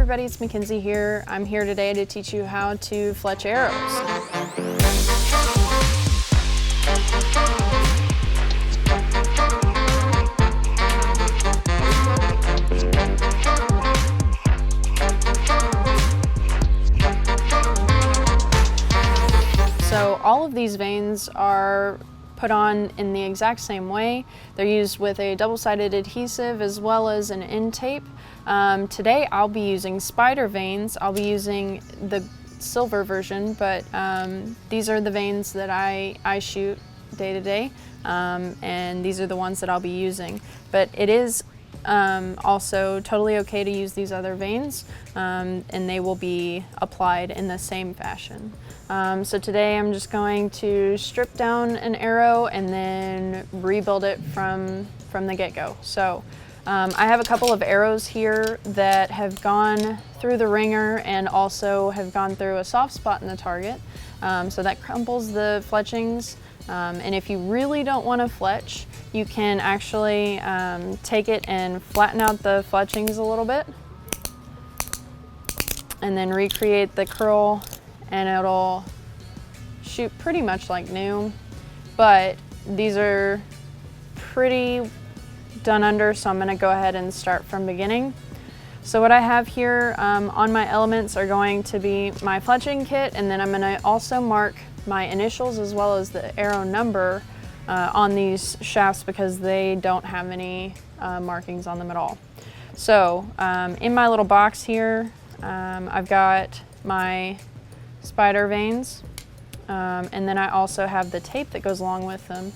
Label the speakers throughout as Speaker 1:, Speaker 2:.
Speaker 1: everybody, it's Mackenzie here. I'm here today to teach you how to fletch arrows. So all of these vanes are put on in the exact same way. They're used with a double-sided adhesive as well as an end tape. Today I'll be using spider vanes. I'll be using the silver version, but these are the vanes that I shoot day to day, and these are the ones that I'll be using. But it is also totally okay to use these other vanes, and they will be applied in the same fashion. So today I'm just going to strip down an arrow and then rebuild it from the get-go. So I have a couple of arrows here that have gone through the ringer and also have gone through a soft spot in the target. So that crumples the fletchings. And if you really don't want to fletch, you can actually take it and flatten out the fletchings a little bit and then recreate the curl, and it'll shoot pretty much like new, but these are pretty done under, so I'm going to go ahead and start from beginning. So what I have here on my elements are going to be my fletching kit, and then I'm going to also mark my initials as well as the arrow number on these shafts because they don't have any markings on them at all. So in my little box here, I've got my spider vanes, and then I also have the tape that goes along with them.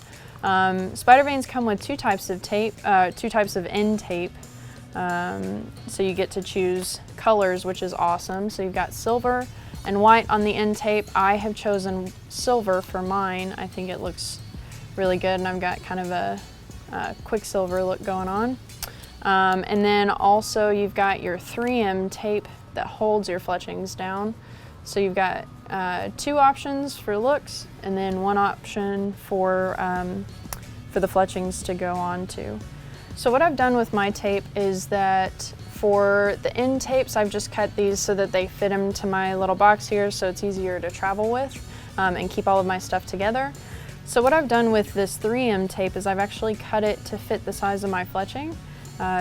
Speaker 1: Spider vanes come with two types of tape, two types of end tape, so you get to choose colors, which is awesome. So you've got silver and white on the end tape. I have chosen silver for mine. I think it looks really good, and I've got kind of a quicksilver look going on. And then also you've got your 3M tape that holds your fletchings down. So you've got two options for looks, and then one option for the fletchings to go on to. So what I've done with my tape is that for the end tapes, I've just cut these so that they fit into my little box here, so it's easier to travel with and keep all of my stuff together. So what I've done with this 3M tape is I've actually cut it to fit the size of my fletching.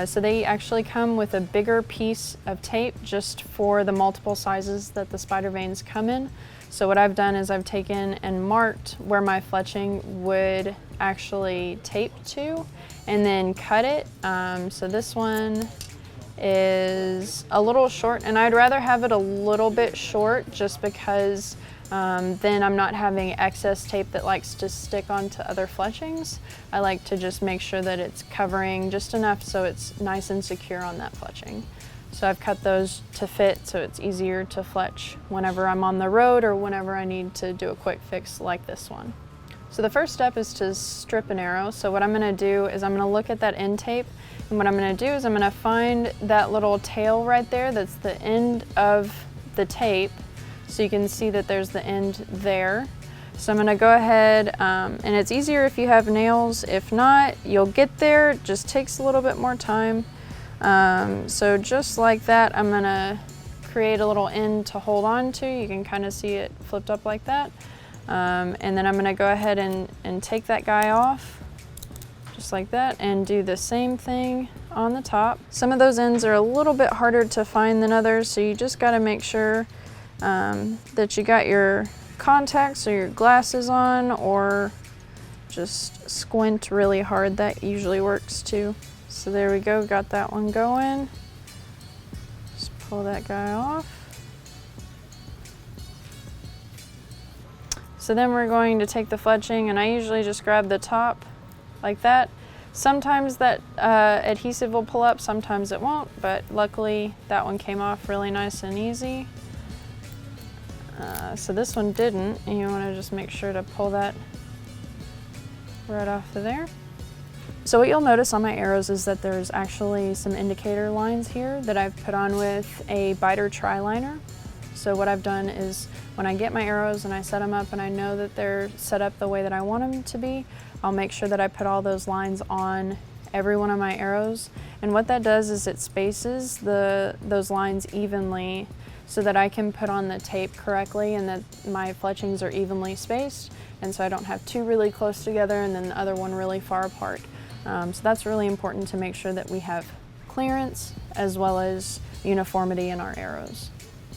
Speaker 1: So they actually come with a bigger piece of tape just for the multiple sizes that the spider vanes come in. So what I've done is I've taken and marked where my fletching would actually tape to and then cut it. So this one is a little short, and I'd rather have it a little bit short just because then I'm not having excess tape that likes to stick onto other fletchings. I like to just make sure that it's covering just enough so it's nice and secure on that fletching. So I've cut those to fit so it's easier to fletch whenever I'm on the road or whenever I need to do a quick fix like this one. So the first step is to strip an arrow. So what I'm going to do is I'm going to look at that end tape, and what I'm going to do is I'm going to find that little tail right there that's the end of the tape. So you can see that there's the end there. So I'm going to go ahead, and it's easier if you have nails. If not, you'll get there. It just takes a little bit more time. So just like that, I'm going to create a little end to hold on to. You can kind of see it flipped up like that. And then I'm going to go ahead and take that guy off, just like that, and do the same thing on the top. Some of those ends are a little bit harder to find than others, so you just got to make sure that you got your contacts or your glasses on, or just squint really hard. That usually works too. So there we go, got that one going. Just pull that guy off. So then we're going to take the fletching, and I usually just grab the top like that. Sometimes that adhesive will pull up, sometimes it won't, but luckily that one came off really nice and easy. So this one didn't, and you want to just make sure to pull that right off of there. So what you'll notice on my arrows is that there's actually some indicator lines here that I've put on with a biter tri-liner. So what I've done is when I get my arrows and I set them up and I know that they're set up the way that I want them to be, I'll make sure that I put all those lines on every one of my arrows. And what that does is it spaces those lines evenly so that I can put on the tape correctly and that my fletchings are evenly spaced, and so I don't have two really close together and then the other one really far apart. So that's really important to make sure that we have clearance as well as uniformity in our arrows.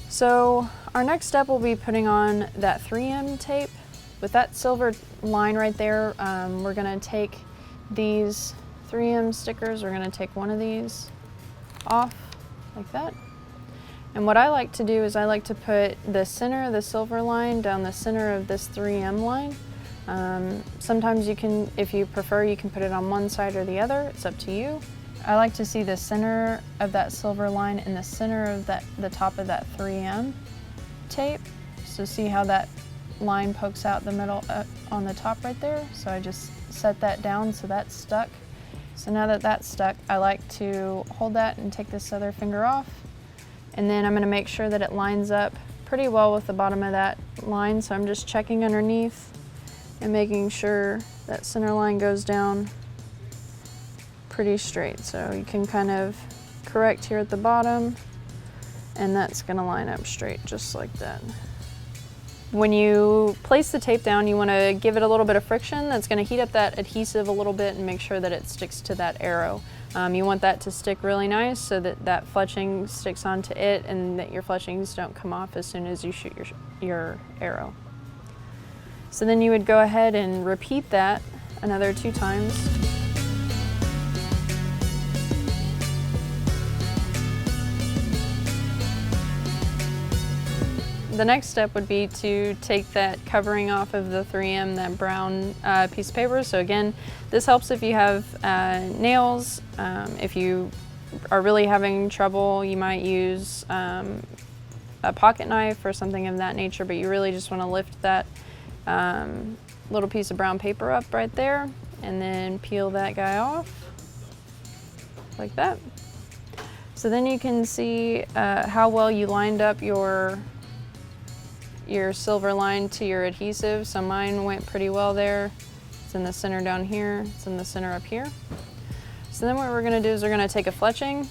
Speaker 1: So our next step will be putting on that 3M tape. With that silver line right there, we're gonna take these 3M stickers, we're gonna take one of these off like that. And what I like to do is I like to put the center of the silver line down the center of this 3M line. Sometimes you can, if you prefer, you can put it on one side or the other, it's up to you. I like to see the center of that silver line in the center of the top of that 3M tape. So see how that line pokes out the middle on the top right there? So I just set that down so that's stuck. So now that that's stuck, I like to hold that and take this other finger off. And then I'm gonna make sure that it lines up pretty well with the bottom of that line. So I'm just checking underneath and making sure that center line goes down pretty straight. So you can kind of correct here at the bottom, and that's gonna line up straight just like that. When you place the tape down, you wanna give it a little bit of friction. That's gonna heat up that adhesive a little bit and make sure that it sticks to that arrow. You want that to stick really nice so that that fletching sticks onto it and that your fletchings don't come off as soon as you shoot your arrow. So then you would go ahead and repeat that another 2 times. The next step would be to take that covering off of the 3M, that brown piece of paper. So again, this helps if you have nails. If you are really having trouble, you might use a pocket knife or something of that nature, but you really just want to lift that little piece of brown paper up right there and then peel that guy off like that. So then you can see how well you lined up your silver line to your adhesive. So mine went pretty well there. It's in the center down here, it's in the center up here. So then what we're gonna do is we're gonna take a fletching.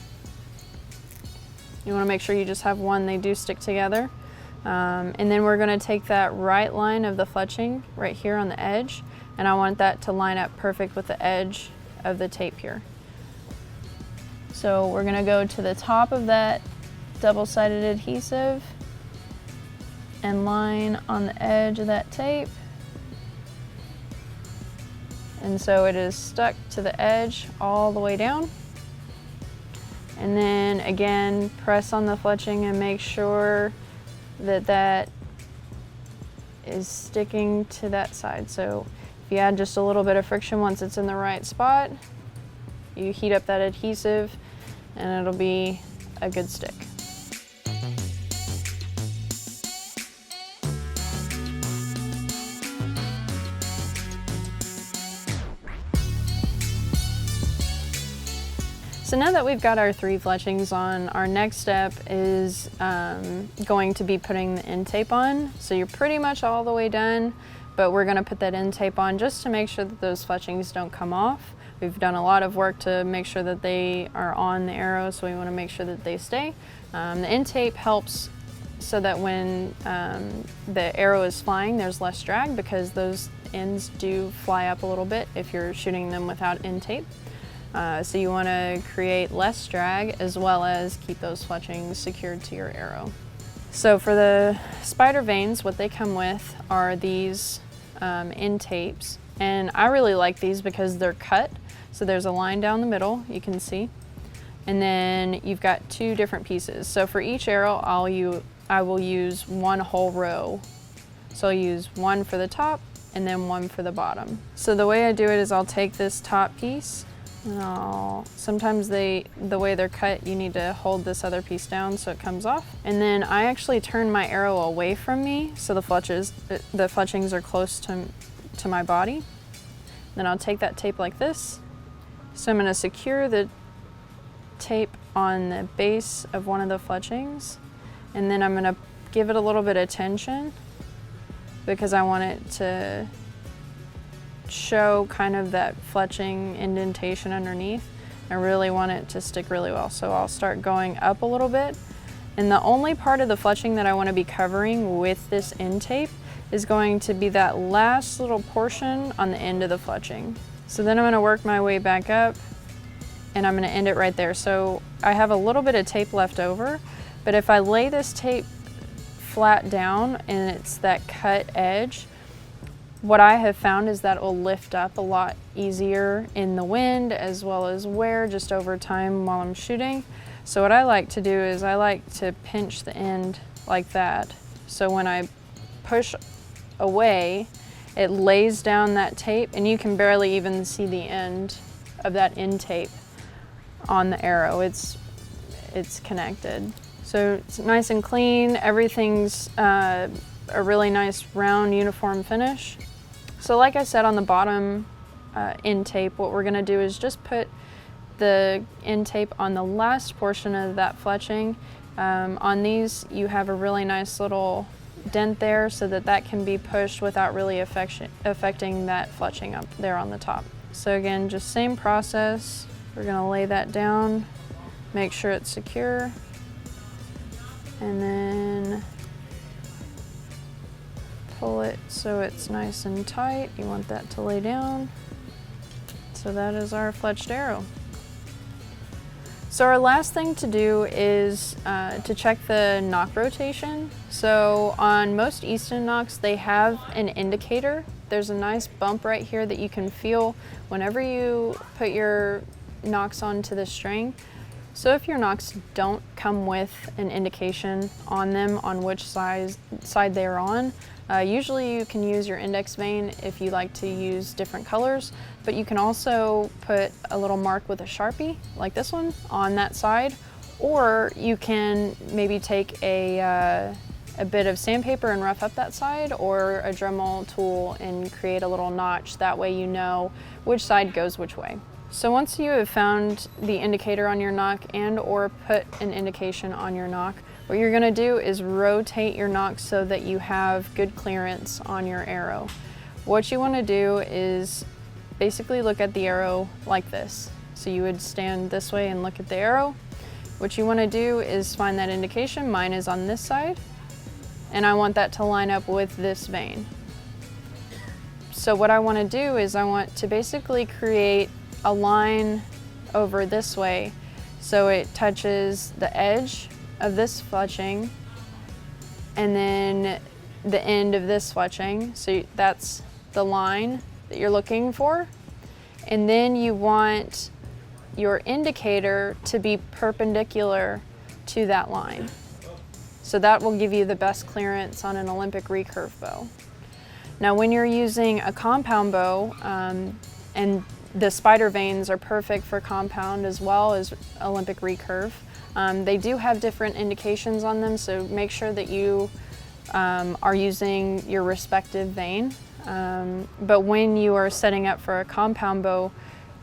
Speaker 1: You wanna make sure you just have one, they do stick together. And then we're gonna take that right line of the fletching right here on the edge, and I want that to line up perfect with the edge of the tape here. So we're gonna go to the top of that double-sided adhesive and line on the edge of that tape. And so it is stuck to the edge all the way down. And then again, press on the fletching and make sure that that is sticking to that side. So if you add just a little bit of friction once it's in the right spot, you heat up that adhesive and it'll be a good stick. So now that we've got our 3 fletchings on, our next step is going to be putting the end tape on. So you're pretty much all the way done, but we're gonna put that end tape on just to make sure that those fletchings don't come off. We've done a lot of work to make sure that they are on the arrow, so we wanna make sure that they stay. The end tape helps so that when the arrow is flying, there's less drag because those ends do fly up a little bit if you're shooting them without end tape. So you want to create less drag as well as keep those fletchings secured to your arrow. So for the spider vanes, what they come with are these end tapes. And I really like these because they're cut. So there's a line down the middle, you can see. And then you've got 2 different pieces. So for each arrow, I will use 1 whole row. So I'll use 1 for the top and then 1 for the bottom. So the way I do it is I'll take this top piece, and sometimes the way they're cut, you need to hold this other piece down so it comes off. And then I actually turn my arrow away from me so the fletchings are close to my body. Then I'll take that tape like this. So I'm going to secure the tape on the base of one of the fletchings, and then I'm going to give it a little bit of tension because I want it to show kind of that fletching indentation underneath. I really want it to stick really well, so I'll start going up a little bit. And the only part of the fletching that I want to be covering with this end tape is going to be that last little portion on the end of the fletching. So then I'm going to work my way back up, and I'm going to end it right there. So I have a little bit of tape left over, but if I lay this tape flat down and it's that cut edge, what I have found is that it will lift up a lot easier in the wind as well as wear just over time while I'm shooting. So what I like to do is I like to pinch the end like that. So when I push away, it lays down that tape, and you can barely even see the end of that end tape on the arrow. It's connected. So it's nice and clean. Everything's a really nice round uniform finish. So like I said on the bottom end tape, what we're gonna do is just put the end tape on the last portion of that fletching. On these, you have a really nice little dent there so that can be pushed without really affecting that fletching up there on the top. So again, just same process. We're gonna lay that down, make sure it's secure, and then pull it so it's nice and tight. You want that to lay down. So that is our fletched arrow. So our last thing to do is to check the nock rotation. So on most Easton nocks, they have an indicator. There's a nice bump right here that you can feel whenever you put your nocks onto the string. So if your nocks don't come with an indication on them on which side they're on, usually you can use your index vane if you like to use different colors, but you can also put a little mark with a Sharpie, like this one, on that side, or you can maybe take a bit of sandpaper and rough up that side, or a Dremel tool and create a little notch. That way you know which side goes which way. So once you have found the indicator on your nock and or put an indication on your nock, what you're gonna do is rotate your nock so that you have good clearance on your arrow. What you wanna do is basically look at the arrow like this. So you would stand this way and look at the arrow. What you wanna do is find that indication. Mine is on this side, and I want that to line up with this vane. So what I wanna do is I want to basically create a line over this way so it touches the edge of this fletching and then the end of this fletching. So that's the line that you're looking for. And then you want your indicator to be perpendicular to that line. So that will give you the best clearance on an Olympic recurve bow. Now when you're using a compound bow, and the spider vanes are perfect for compound as well as Olympic recurve. They do have different indications on them, so make sure that you are using your respective vane. But when you are setting up for a compound bow,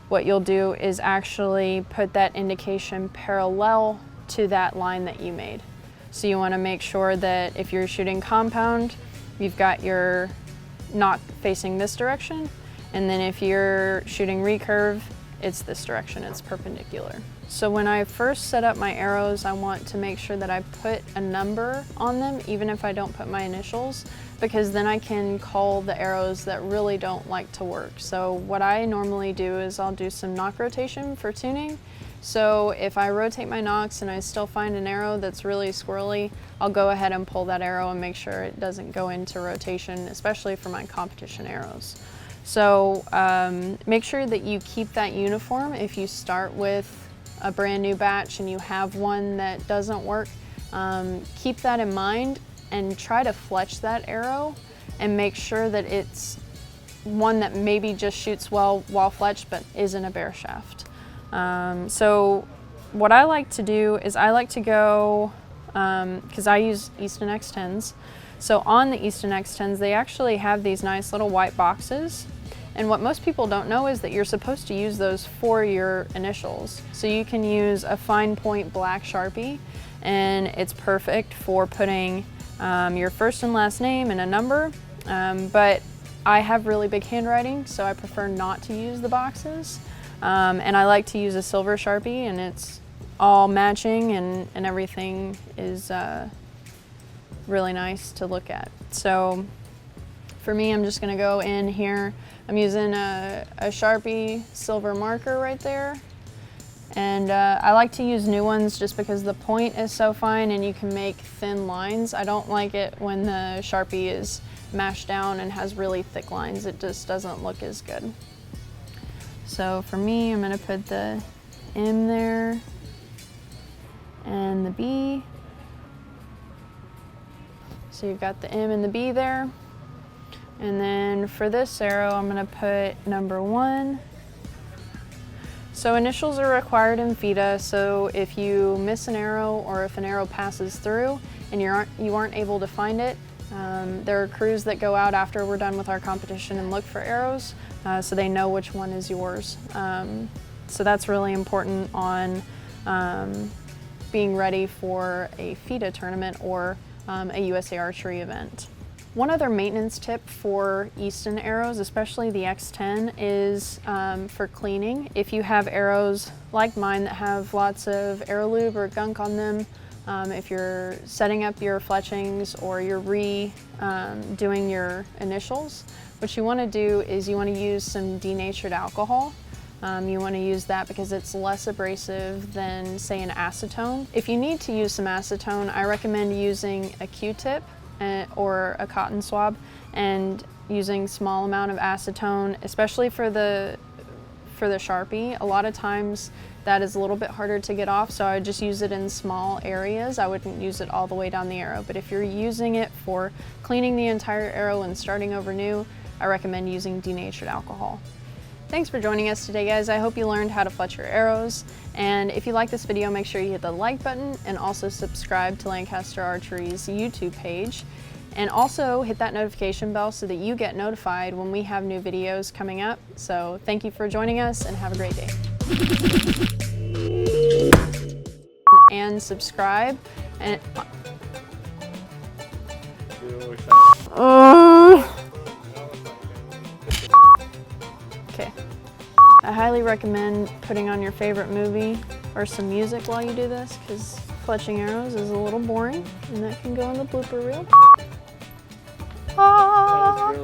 Speaker 1: what you'll do is actually put that indication parallel to that line that you made. So you want to make sure that if you're shooting compound, you've got your nock facing this direction, and then if you're shooting recurve, it's this direction, it's perpendicular. So when I first set up my arrows, I want to make sure that I put a number on them, even if I don't put my initials, because then I can call the arrows that really don't like to work. So what I normally do is I'll do some nock rotation for tuning. So if I rotate my nocks and I still find an arrow that's really squirrely, I'll go ahead and pull that arrow and make sure it doesn't go into rotation, especially for my competition arrows. So make sure that you keep that uniform. If you start with a brand new batch and you have one that doesn't work, keep that in mind and try to fletch that arrow and make sure that it's one that maybe just shoots well while fletched but isn't a bare shaft. So what I like to do is I like to go, because I use Easton X10s, so on the Easton X10s they actually have these nice little white boxes. And what most people don't know is that you're supposed to use those for your initials. So you can use a fine point black Sharpie, and it's perfect for putting your first and last name and a number. But I have really big handwriting, so I prefer not to use the boxes. And I like to use a silver Sharpie, and it's all matching, and everything is really nice to look at. So for me, I'm just gonna go in here. I'm using a Sharpie silver marker right there. And I like to use new ones just because the point is so fine and you can make thin lines. I don't like it when the Sharpie is mashed down and has really thick lines. It just doesn't look as good. So for me, I'm gonna put the M there and the B. So you've got the M and the B there. And then for this arrow, I'm gonna put number 1. So initials are required in FIDA, so if you miss an arrow or if an arrow passes through and you aren't able to find it, there are crews that go out after we're done with our competition and look for arrows, so they know which one is yours. So that's really important on being ready for a FIDA tournament or a USA Archery event. One other maintenance tip for Easton arrows, especially the X10, is for cleaning. If you have arrows like mine that have lots of arrow lube or gunk on them, if you're setting up your fletchings or you're doing your initials, what you want to do is you want to use some denatured alcohol. You want to use that because it's less abrasive than, say, an acetone. If you need to use some acetone, I recommend using a Q-tip or a cotton swab and using small amount of acetone, especially for the Sharpie. A lot of times that is a little bit harder to get off, so I would just use it in small areas. I wouldn't use it all the way down the arrow, but if you're using it for cleaning the entire arrow and starting over new, I recommend using denatured alcohol. Thanks for joining us today, guys. I hope you learned how to fletch your arrows. And if you like this video, make sure you hit the like button and also subscribe to Lancaster Archery's YouTube page. And also hit that notification bell so that you get notified when we have new videos coming up. So thank you for joining us and have a great day. And subscribe. And okay. I highly recommend putting on your favorite movie or some music while you do this, because fletching arrows is a little boring, and that can go in the blooper reel. Ah!